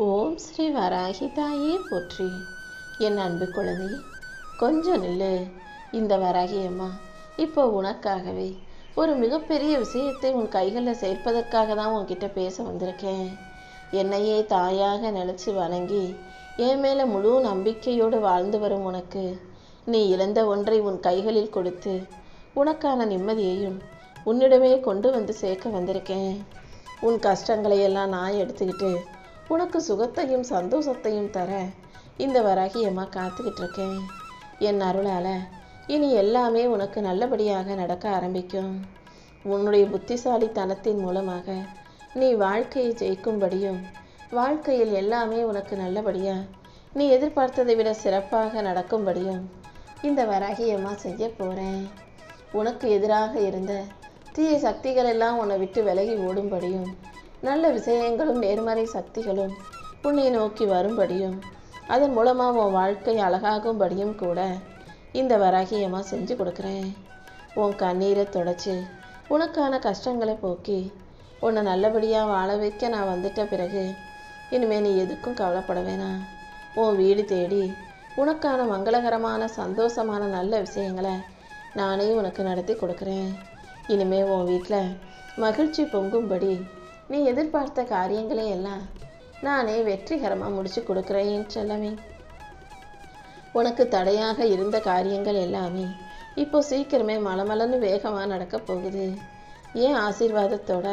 ஓம் ஸ்ரீ வராகி தாயே போற்றி. என் அன்பு குழந்தை, கொஞ்சம் நில்லு. இந்த வராகி அம்மா இப்போ உனக்காகவே ஒரு மிகப்பெரிய விஷயத்தை உன் கைகளில் சேர்ப்பதற்காக தான் உன்கிட்ட பேச வந்திருக்கேன். என்னையே தாயாக நினச்சி வணங்கி என் மேலே முழு நம்பிக்கையோடு வாழ்ந்து வரும் உனக்கு, நீ இழந்த ஒன்றை உன் கைகளில் கொடுத்து உனக்கான நிம்மதியையும் உன்னிடமே கொண்டு வந்து சேர்க்க வந்திருக்கேன். உன் கஷ்டங்களை எல்லாம் நான் எடுத்துக்கிட்டு உனக்கு சுகத்தையும் சந்தோஷத்தையும் தர இந்த வராகி அம்மா காத்துக்கிட்டு இருக்கேன். என் அருளால் இனி எல்லாமே உனக்கு நல்லபடியாக நடக்க ஆரம்பிக்கும். உன்னுடைய புத்திசாலித்தனத்தின் மூலமாக நீ வாழ்க்கையை ஜெயிக்கும்படியும், வாழ்க்கையில் எல்லாமே உனக்கு நல்லபடியாக நீ எதிர்பார்த்ததை விட சிறப்பாக நடக்கும்படியும் இந்த வராகி அம்மா செய்ய போகிறேன். உனக்கு எதிராக இருந்த தீய சக்திகள் எல்லாம் உன்னை விட்டு விலகி ஓடும்படியும், நல்ல விஷயங்களும் நேர்மறை சக்திகளும் உன்னை நோக்கி வரும்படியும், அதன் மூலமாக உன் வாழ்க்கை அழகாகும்படியும் கூட இந்த வராகி அம்மா செஞ்சு கொடுக்குறேன். உன் கண்ணீரை தொடச்சி உனக்கான கஷ்டங்களை போக்கி உன்னை நல்லபடியாக வாழ வைக்க நான் வந்துட்ட பிறகு இனிமேல் நீ எதுக்கும் கவலைப்பட வேணாம். உன் வீடு தேடி உனக்கான மங்களகரமான சந்தோஷமான நல்ல விஷயங்களை நானே உனக்கு நடத்தி கொடுக்குறேன். இனிமேல் உன் வீட்டில் மகிழ்ச்சி பொங்கும்படி நீ எதிர்பார்த்த காரியங்களே எல்லாம் நானே வெற்றிகரமாக முடிச்சு கொடுக்குறேன் செல்லமே. உனக்கு தடையாக இருந்த காரியங்கள் எல்லாமே இப்போ சீக்கிரமே மலமலன்னு வேகமாக நடக்க போகுது. ஏன் ஆசீர்வாதத்தோட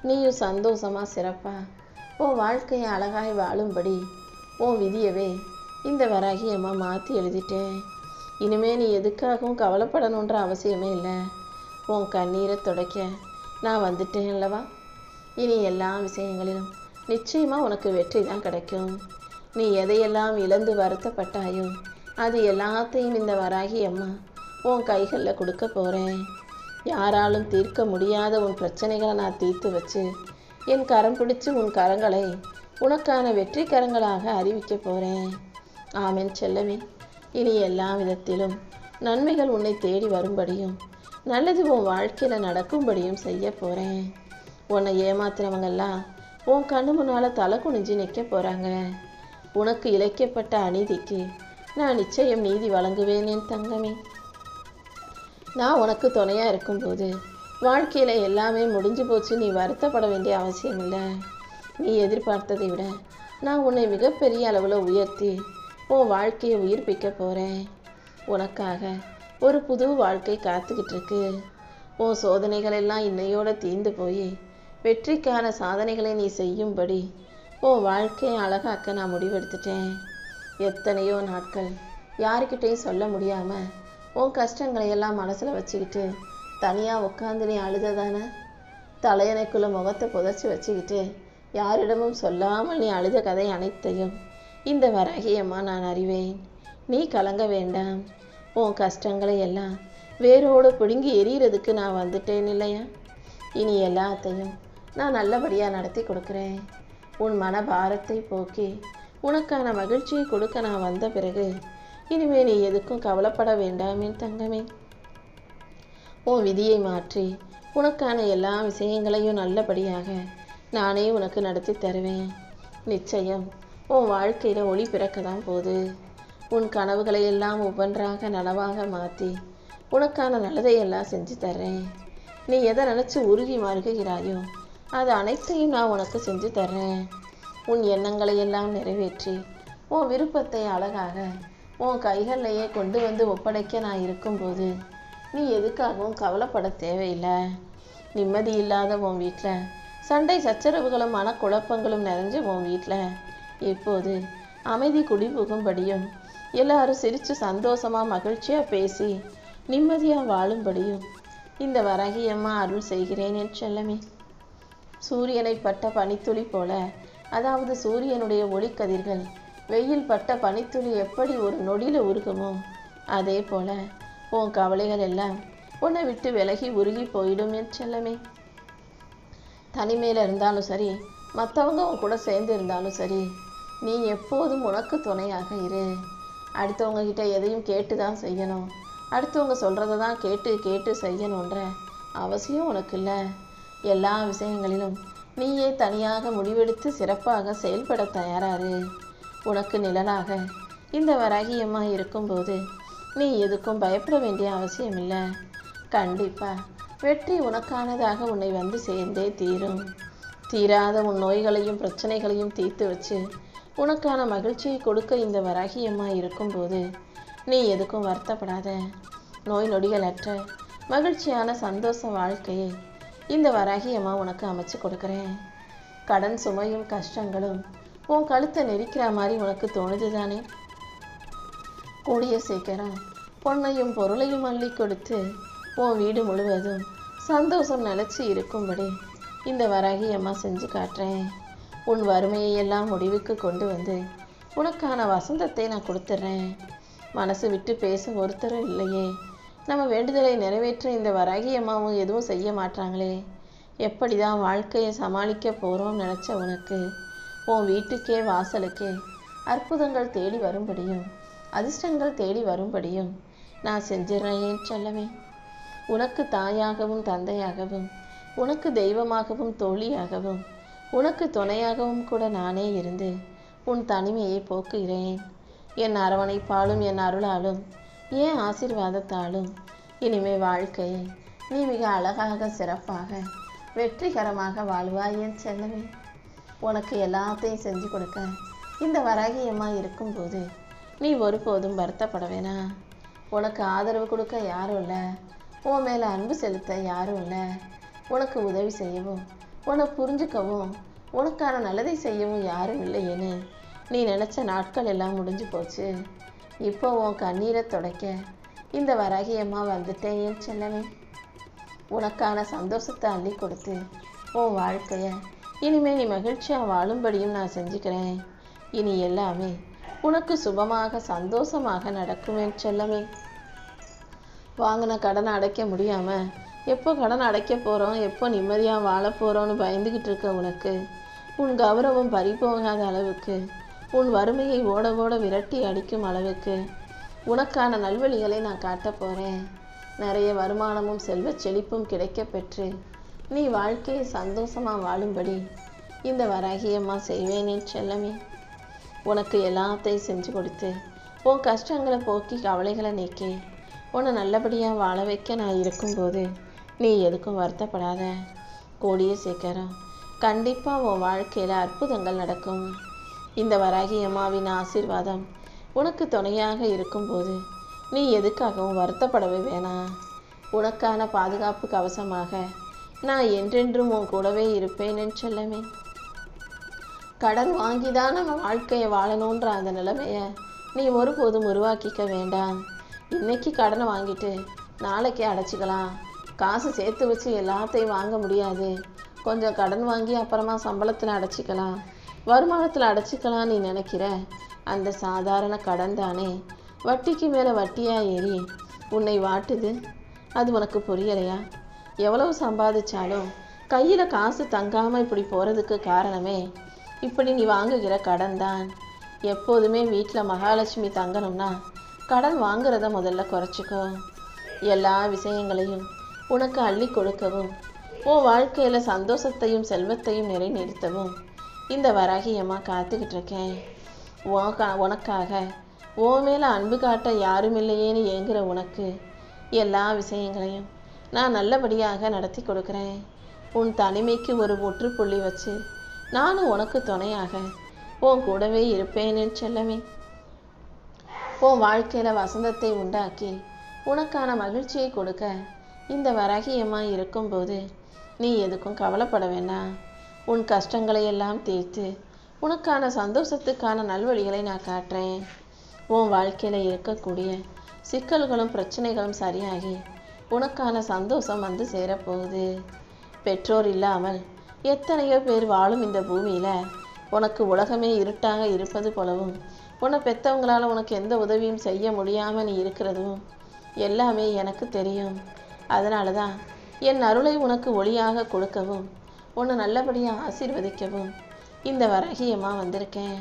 நீயும் சந்தோஷமாக சிறப்பாக உன் வாழ்க்கையை அழகாய் வாழும்படி உன் விதியவே இந்த வராகி அம்மா மாற்றி எழுதிட்டேன். இனிமேல் நீ எதுக்காகவும் கவலைப்படணுன்ற அவசியமே இல்லை. உன் கண்ணீரை துடைக்க நான் வந்துட்டேன் அல்லவா. இனி எல்லா விஷயங்களிலும் நிச்சயமாக உனக்கு வெற்றி தான் கிடைக்கும். நீ எதையெல்லாம் இழந்து வருத்தப்பட்டாயோ அது எல்லாத்தையும் இந்த வராகி அம்மா உன் கைகளில் கொடுக்க போகிறேன். யாராலும் தீர்க்க முடியாத உன் பிரச்சனைகளை நான் தீர்த்து வச்சு என் கரம் பிடிச்சு உன் கரங்களை உனக்கான வெற்றி கரங்களாக அறிவிக்க போகிறேன். ஆமென் செல்லமே. இனி எல்லா விதத்திலும் நன்மைகள் உன்னை தேடி வரும்படியும், நல்லது உன் வாழ்க்கையில் நடக்கும்படியும் செய்ய போகிறேன். உன்னை ஏமாத்துறவங்கெல்லாம் உன் கண்ணு முன்னால் தலை குனிஞ்சு நிற்க போகிறாங்க. உனக்கு இழைக்கப்பட்ட அநீதிக்கு நான் நிச்சயம் நீதி வழங்குவேன் என் தங்கமே. நான் உனக்கு துணையாக இருக்கும்போது வாழ்க்கையில் எல்லாமே முடிஞ்சு போச்சு, நீ வருத்தப்பட வேண்டிய அவசியம் இல்லை. நீ எதிர்பார்த்ததை விட நான் உன்னை மிகப்பெரிய அளவில் உயர்த்தி உன் வாழ்க்கையை உயிர்ப்பிக்க போகிறேன். உனக்காக ஒரு புது வாழ்க்கை காத்துக்கிட்டு இருக்கு. உன் சோதனைகள் எல்லாம் இன்னையோடு தீர்ந்து போய் வெற்றிக்கான சாதனைகளை நீ செய்யும்படி உன் வாழ்க்கையை அழகாக்க நான் முடிவெடுத்துட்டேன். எத்தனையோ நாட்கள் யாருக்கிட்டையும் சொல்ல முடியாமல் உன் கஷ்டங்களை எல்லாம் மனசில் வச்சுக்கிட்டு தனியாக உட்காந்து நீ அழுததானே. தலையணைக்குள்ளே முகத்தை புதைச்சி வச்சுக்கிட்டு யாரிடமும் சொல்லாமல் நீ அழுத கதை அனைத்தையும் இந்த வராகி அம்மா நான் அறிவேன். நீ கலங்க வேண்டாம். உன் கஷ்டங்களை எல்லாம் வேரோடு பிடுங்கி எரியறதுக்கு நான் வந்துட்டேன் இல்லையா. இனி எல்லாத்தையும் நான் நல்லபடியாக நடத்தி கொடுக்குறேன். உன் மனபாரத்தை போக்கி உனக்கான மகிழ்ச்சியை கொடுக்க நான் வந்த பிறகு இனிமேல் நீ எதுக்கும் கவலைப்பட வேண்டாம் என் தங்கமே. உன் விதியை மாற்றி உனக்கான எல்லா விஷயங்களையும் நல்லபடியாக நானே உனக்கு நடத்தி தருவேன். நிச்சயம் உன் வாழ்க்கையில் ஒளி பிறக்க தான் போகுது. உன் கனவுகளை எல்லாம் ஒவ்வொன்றாக நனவாக மாற்றி உனக்கான நல்லதையெல்லாம் செஞ்சு தர்றேன். நீ எதை நினச்சி உருகி மறுகிறாயோ அது அனைத்தையும் நான் உனக்கு செஞ்சு தர்றேன். உன் எண்ணங்களை எல்லாம் நிறைவேற்றி உன் விருப்பத்தை அழகாக உன் கைகளிலேயே கொண்டு வந்து ஒப்படைக்க நான் இருக்கும்போது நீ எதுக்காகவும் கவலைப்பட தேவையில்லை. நிம்மதி இல்லாத உன் வீட்டில் சண்டை சச்சரவுகளும் மனக்குழப்பங்களும் நிறைஞ்ச உன் வீட்டில் இப்போது அமைதி குடிபுகும்படியும், எல்லாரும் சிரித்து சந்தோஷமாக மகிழ்ச்சியாக பேசி நிம்மதியாக வாழும்படியும் இந்த வராகி அம்மா அருள் செய்கிறேன் என் செல்லமே. சூரியனை பட்ட பனித்துளி போல, அதாவது சூரியனுடைய ஒளிக்கதிர்கள் வெயில் பட்ட பனித்துளி எப்படி ஒரு நொடியில் உருகுமோ அதே போல உன் கவலைகள் எல்லாம் உன்னை விட்டு விலகி உருகி போயிடும் என் செல்லமே. தனிமையில் இருந்தாலும் சரி, மற்றவங்க உன் கூட சேர்ந்து இருந்தாலும் சரி, நீ எப்போதும் உனக்கு துணையாக இரு. அடுத்தவங்க கிட்ட எதையும் கேட்டு தான் செய்யணும், அடுத்தவங்க சொல்கிறத தான் கேட்டு கேட்டு செய்யணுன்ற அவசியம் உனக்கு இல்லை. எல்லா விஷயங்களிலும் நீயே தனியாக முடிவெடுத்து சிறப்பாக செயல்பட தயாராரு. உனக்கு நிழலாக இந்த வராகியம்மா இருக்கும்போது நீ எதுக்கும் பயப்பட வேண்டிய அவசியமில்லை. கண்டிப்பா வெற்றி உனக்கானதாக உன்னை வந்து சேர்ந்தே தீரும். தீராத உன் நோய்களையும் பிரச்சனைகளையும் தீர்த்து வச்சு உனக்கான மகிழ்ச்சியை கொடுக்க இந்த வராகியம்மா இருக்கும்போது நீ எதுக்கும் வருத்தப்படாத. நோய் நொடிகளற்ற மகிழ்ச்சியான சந்தோஷ வாழ்க்கையை இந்த வராகியம்மா உனக்கு அமைச்சு கொடுக்குறேன். கடன் சுமையும் கஷ்டங்களும் உன் கழுத்தை நெரிக்கிற மாதிரி உனக்கு தோணுது தானே? கூடிய சீக்கிரம் பொன்னையும் பொருளையும் அள்ளி கொடுத்து உன் வீடு முழுவதும் சந்தோஷம் நிலச்சி இருக்கும்படி இந்த வராகியம்மா செஞ்சு காட்டுறேன். உன் வறுமையை எல்லாம் முடிவுக்கு கொண்டு வந்து உனக்கான வசந்தத்தை நான் கொடுத்துட்றேன். மனசு விட்டு பேச ஒருத்தரும் இல்லையே. நம்ம வேண்டுதலை நிறைவேற்ற இந்த வராகியம்மாவும் எதுவும் செய்ய மாட்டாங்களே. எப்படி தான் வாழ்க்கையை சமாளிக்க போகிறோம்னு நினச்ச உனக்கு உன் வீட்டுக்கே வாசலுக்கே அற்புதங்கள் தேடி வரும்படியும் அதிர்ஷ்டங்கள் தேடி வரும்படியும் நான் செஞ்சிடறேன் செல்லமே. உனக்கு தாயாகவும் தந்தையாகவும் உனக்கு தெய்வமாகவும் தோழியாகவும் உனக்கு துணையாகவும் கூட நானே இருந்து உன் தனிமையை போக்குகிறேன். என் அரவணைப்பாலும் என் அருளாலும் என் ஆசீர்வாதத்தாலும் இனிமே வாழ்க்கையை நீ மிக அழகாக சிறப்பாக வெற்றிகரமாக வாழ்வாய் என் செல்லமே. உனக்கு எல்லாத்தையும் செஞ்சு கொடுக்க இந்த வராகியம்மா இருக்கும்போது நீ ஒருபோதும் வருத்தப்பட வேணாம். உனக்கு ஆதரவு கொடுக்க யாரும் இல்லை. உன் மேலே அன்பு செலுத்த யாரும் இல்லை. உனக்கு உதவி செய்யவும் உன்னை புரிஞ்சுக்கவும் உனக்கான நல்லதை செய்யவும் யாரும் இல்லையேன்னு நீ நினச்ச நாட்கள் எல்லாம் முடிஞ்சு போச்சு. இப்போ உன் கண்ணீரை துடைக்க இந்த வராகியம்மா வந்துட்டேன் என் செல்லமே. உனக்கான சந்தோஷத்தை அள்ளி கொடுத்து உன் வாழ்க்கையை இனிமே நீ மகிழ்ச்சியாக வாழும்படியும் நான் செஞ்சுக்கிறேன். இனி எல்லாமே உனக்கு சுபமாக சந்தோஷமாக நடக்கும் என் செல்லமே. வாங்கின கடனை அடைக்க முடியாமல் எப்போ கடன் அடைக்க போகிறோம், எப்போ நிம்மதியாக வாழ போகிறோன்னு பயந்துக்கிட்டு இருக்க உனக்கு உன் கௌரவம் பறிபோகாத அளவுக்கு உன் வறுமையை ஓட ஓட விரட்டி அடிக்கும் அளவுக்கு உனக்கான நல்வழிகளை நான் காட்ட போகிறேன். நிறைய வருமானமும் செல்வ செழிப்பும் கிடைக்க பெற்று நீ வாழ்க்கையை சந்தோஷமாக வாழும்படி இந்த வராகியம்மா செய்வேனே செல்லமே. உனக்கு எல்லாத்தையும் செஞ்சு கொடுத்து உன் கஷ்டங்களை போக்கி கவலைகளை நீக்கி உன்னை நல்லபடியாக வாழ வைக்க நான் இருக்கும்போது நீ எதுக்கும் வருத்தப்படாத. கூடிய சீக்கிரம் கண்டிப்பாக உன் வாழ்க்கையில் அற்புதங்கள் நடக்கும். இந்த வராகியம்மாவின் ஆசீர்வாதம் உனக்கு துணையாக இருக்கும்போது நீ எதுக்காகவும் வருத்தப்படவே வேணாம். உனக்கான பாதுகாப்பு கவசமாக நான் என்றென்றும் உன் கூடவே இருப்பேன் என் செல்லமே. கடன் வாங்கி தான் நம்ம வாழ்க்கையை வாழணுன்ற அந்த நிலைமையை நீ ஒருபோதும் உருவாக்கிக்க வேண்டாம். இன்னைக்கு கடனை வாங்கிட்டு நாளைக்கே அடைச்சிக்கலாம். காசு சேர்த்து வச்சு எல்லாத்தையும் வாங்க முடியாது. கொஞ்சம் கடன் வாங்கி அப்புறமா சம்பளத்தில் அடைச்சிக்கலாம், வருமானத்தில் அடைச்சிக்கலாம். நீ நினைக்கிற அந்த சாதாரண கடன் தானே வட்டிக்கு மேலே வட்டியாக ஏறி உன்னை வாட்டுது. அது உனக்கு புரியலையா? எவ்வளவு சம்பாதிச்சாலும் கையில் காசு தங்காமல் இப்படி போகிறதுக்கு காரணமே இப்படி நீ வாங்குகிற கடன் தான். எப்போதுமே வீட்டில் மகாலட்சுமி தங்கணும்னா கடன் வாங்குறத முதல்ல குறைச்சிக்கோ. எல்லா விஷயங்களையும் உனக்கு அள்ளி கொடுக்கவும் உன் வாழ்க்கையில் சந்தோஷத்தையும் செல்வத்தையும் நிலைநிறுத்தவும் இந்த வராகியம்மா காத்துக்கிட்டு இருக்கேன். உனக்காக உன் மேலே அன்பு காட்ட யாரும் இல்லையேன்னு ஏங்குற உனக்கு எல்லா விஷயங்களையும் நான் நல்லபடியாக நடத்தி கொடுக்குறேன். உன் தனிமைக்கு ஒரு முற்றுப்புள்ளி வச்சு நானும் உனக்கு துணையாக உன் கூடவே இருப்பேன்னு செல்லமே. உன் வாழ்க்கையில் வசந்தத்தை உண்டாக்கி உனக்கான மகிழ்ச்சியை கொடுக்க இந்த வராகியம்மா இருக்கும்போது நீ எதுக்கும் கவலைப்பட வேண்டாம். உன் கஷ்டங்களை எல்லாம் தீர்த்து உனக்கான சந்தோஷத்துக்கான நல்வழிகளை நான் காட்டுறேன். உன் வாழ்க்கையில் இருக்கக்கூடிய சிக்கல்களும் பிரச்சனைகளும் சரியாகி உனக்கான சந்தோஷம் வந்து சேரப்போகுது. பெற்றோர் இல்லாமல் எத்தனையோ பேர் வாழும் இந்த பூமியில் உனக்கு உலகமே இருட்டாக இருப்பது போலவும் உன்னை பெற்றவங்களால் உனக்கு எந்த உதவியும் செய்ய முடியாமல் நீ இருக்கிறதும் எல்லாமே எனக்கு தெரியும். அதனால தான் என் அருளை உனக்கு ஒளியாக கொடுக்கவும் உன்னை நல்லபடியாக ஆசீர்வதிக்கவும் இந்த வராகியம்மா வந்திருக்கேன்.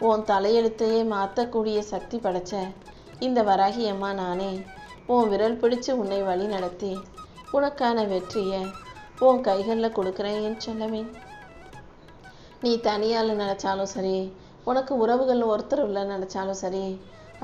உன் தலையெழுத்தையே மாற்றக்கூடிய சக்தி படைச்ச இந்த வராகியம்மா நானே உன் விரல் பிடிச்சு உன்னை வழி நடத்தி உனக்கான வெற்றியை உன் கைகளில் கொடுக்குறேன் என் செல்லமே. நீ தனியால் நினச்சாலும் சரி, உனக்கு உறவுகள் ஒருத்தர் இல்லைன்னு நினச்சாலும் சரி,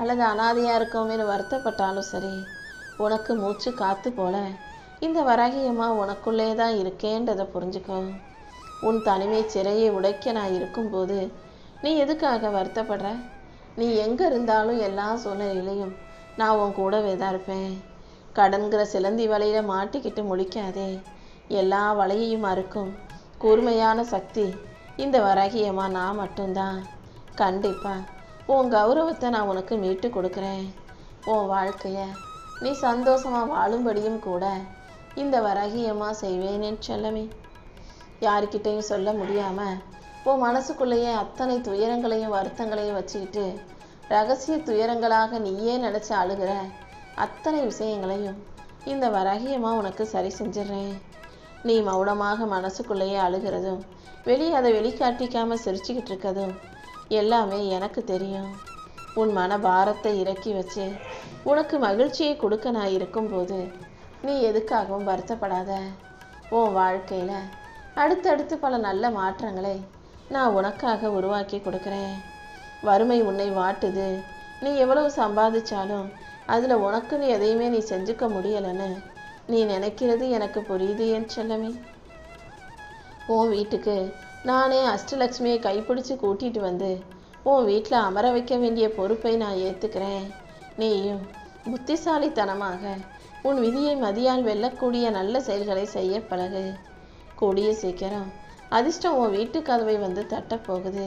அல்லது அனாதையாக இருக்கோமேனு வருத்தப்பட்டாலும் சரி, உனக்கு மூச்சு காத்து போல இந்த வராகியம்மா உனக்குள்ளே தான் இருக்கேன்றதை புரிஞ்சுக்கோ. உன் தனிமை சிறையை உடைக்க நான் இருக்கும்போது நீ எதுக்காக வருத்தப்படுற? நீ எங்கே இருந்தாலும் எல்லா சூழ்நிலையிலையும் நான் உன் கூடவே தான் இருப்பேன். கடன்கிற சிலந்தி வலையில் மாட்டிக்கிட்டு முழிக்காதே. எல்லா வலையையும் அறுக்கும் கூர்மையான சக்தி இந்த வராகியம்மா நான் மட்டும்தான். கண்டிப்பா உன் கௌரவத்தை நான் உனக்கு மீட்டு கொடுக்குறேன். உன் வாழ்க்கைய நீ சந்தோஷமா வாழும்படியும் கூட இந்த வராகியம்மா செய்வேன் என் செல்லமே. யாருக்கிட்டையும் சொல்ல முடியாம உன் மனசுக்குள்ளேயே அத்தனை துயரங்களையும் வருத்தங்களையும் வச்சுக்கிட்டு ரகசிய துயரங்களாக நீயே நினைச்சு அழுகிற அத்தனை விஷயங்களையும் இந்த வராகியம்மா உனக்கு சரி செஞ்சிடுறேன். நீ மௌனமாக மனசுக்குள்ளேயே அழுகிறதும் வெளியே அதை வெளிக்காட்டிக்காம சிரிச்சுக்கிட்டு இருக்கதும் எல்லாமே எனக்கு தெரியும். உன் மன பாரத்தை இறக்கி வச்சு உனக்கு மகிழ்ச்சியை கொடுக்க நான் இருக்கும்போது நீ எதுக்காகவும் வருத்தப்படாத. உன் வாழ்க்கையில் அடுத்தடுத்து பல நல்ல மாற்றங்களை நான் உனக்காக உருவாக்கி கொடுக்குறேன். வறுமை உன்னை வாட்டுது. நீ எவ்வளவு சம்பாதிச்சாலும் அதில் உனக்குன்னு எதையுமே நீ செஞ்சுக்க முடியலைன்னு நீ நினைக்கிறது எனக்கு புரியுது என் செல்லமே. உன் வீட்டுக்கு நானே அஷ்டலட்சுமியை கைப்பிடிச்சு கூட்டிகிட்டு வந்து உன் வீட்டில் அமர வைக்க வேண்டிய பொறுப்பை நான் ஏற்றுக்கிறேன். நீயும் புத்திசாலித்தனமாக உன் விதியை மதியால் வெல்லக்கூடிய நல்ல செயல்களை செய்ய பழகு. கூடிய சீக்கிரம் அதிர்ஷ்டம் உன் வீட்டு கதவை வந்து தட்டப்போகுது.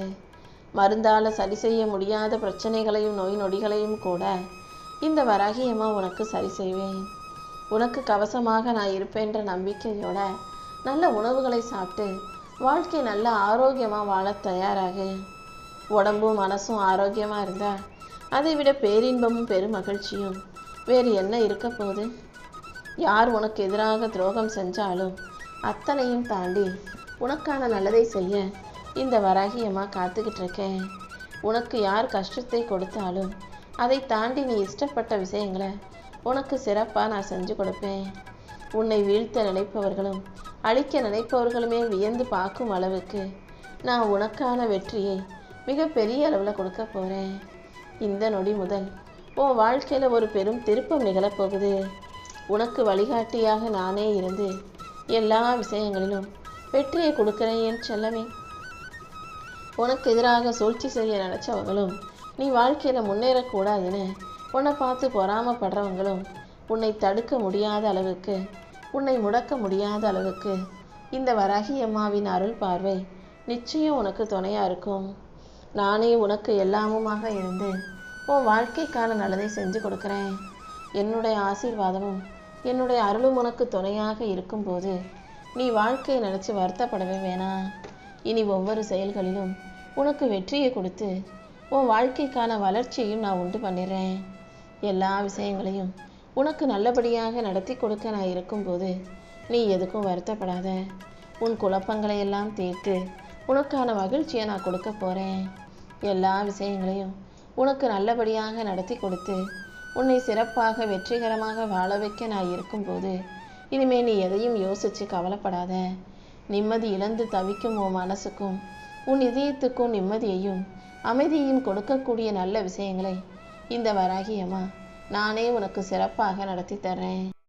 மருந்தால் சரி செய்ய முடியாத பிரச்சனைகளையும் நோய் நொடிகளையும் கூட இந்த வராகியம்மா உனக்கு சரி செய்வேன். உனக்கு கவசமாக நான் இருப்பேன்ற நம்பிக்கையோட நல்ல உணவுகளை சாப்பிட்டு வாழ்க்கை நல்ல ஆரோக்கியமாக வாழ தயாராகு. உடம்பும் மனசும் ஆரோக்கியமாக இருந்தால் அதை விட பேரின்பமும் பெரும் மகிழ்ச்சியும் வேறு என்ன இருக்க போகுது? யார் உனக்கு எதிராக துரோகம் செஞ்சாலும் அத்தனையும் தாண்டி உனக்கான நல்லதை செய்ய இந்த வராகியம்மா காத்துக்கிட்டு இருக்கேன். உனக்கு யார் கஷ்டத்தை கொடுத்தாலும் அதை தாண்டி நீ இஷ்டப்பட்ட விஷயங்களை உனக்கு சிறப்பாக நான் செஞ்சு கொடுப்பேன். உன்னை வீழ்த்த நினைப்பவர்களும் அழிக்க நினைப்பவர்களுமே வியந்து பார்க்கும் அளவுக்கு நான் உனக்கான வெற்றியை மிக பெரிய அளவில் கொடுக்க போகிறேன். இந்த நொடி முதல் உன் வாழ்க்கையில் ஒரு பெரும் திருப்பம் நிகழப்போகுது. உனக்கு வழிகாட்டியாக நானே இருந்து எல்லா விஷயங்களிலும் வெற்றியை கொடுக்குறேன் என் செல்லமே. உனக்கு எதிராக சூழ்ச்சி செய்ய நினச்சவங்களும் நீ வாழ்க்கையில் முன்னேறக்கூடாதுன்னு உன்னை பார்த்து பொறாமப்படுறவங்களும் உன்னை தடுக்க முடியாத அளவுக்கு, உன்னை முடக்க முடியாத அளவுக்கு இந்த வராகியம்மாவின் அருள் பார்வை நிச்சயம் உனக்கு துணையாக இருக்கும். நானே உனக்கு எல்லாமுமாக இருந்து உன் வாழ்க்கைக்கான நல்லதை செஞ்சு கொடுக்குறேன். என்னுடைய ஆசீர்வாதமும் என்னுடைய அருளும் உனக்கு துணையாக இருக்கும்போது நீ வாழ்க்கையை நினச்சி வருத்தப்படவே வேணாம். இனி ஒவ்வொரு செயல்களிலும் உனக்கு வெற்றியை கொடுத்து உன் வாழ்க்கைக்கான வளர்ச்சியையும் நான் உண்டு பண்ணிடுறேன். எல்லா விஷயங்களையும் உனக்கு நல்லபடியாக நடத்தி கொடுக்க நான் இருக்கும்போது நீ எதுக்கும் வருத்தப்படாத. உன் குழப்பங்களை எல்லாம் தீர்த்து உனக்கான மகிழ்ச்சியை நான் கொடுக்க போகிறேன். எல்லா விஷயங்களையும் உனக்கு நல்லபடியாக நடத்தி கொடுத்து உன்னை சிறப்பாக வெற்றிகரமாக வாழ வைக்க நான் இருக்கும்போது இனிமே நீ எதையும் யோசித்து கவலைப்படாத. நிம்மதி இழந்து தவிக்கும் உன் மனசுக்கும் உன் இதயத்துக்கும் நிம்மதியையும் அமைதியையும் கொடுக்கக்கூடிய நல்ல விஷயங்களை இந்த வராகியம்மா நானே உனக்கு சிறப்பாக நடத்தி தர்றேன்.